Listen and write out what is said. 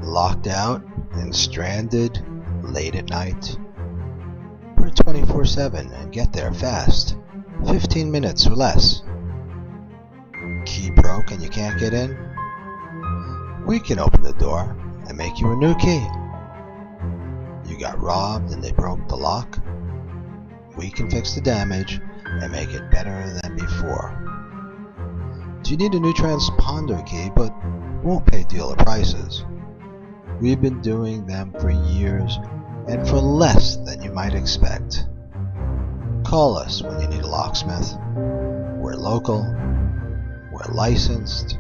Locked out and stranded late at night? We're 24/7 and get there fast, 15 minutes or less. Key broke and you can't get in? We can open the door and make you a new key. You got robbed and they broke the lock? We can fix the damage and make it better than before. Do you need a new transponder key but won't pay dealer prices? We've been doing them for years and for less than you might expect. Call us when you need a locksmith. We're local, we're licensed,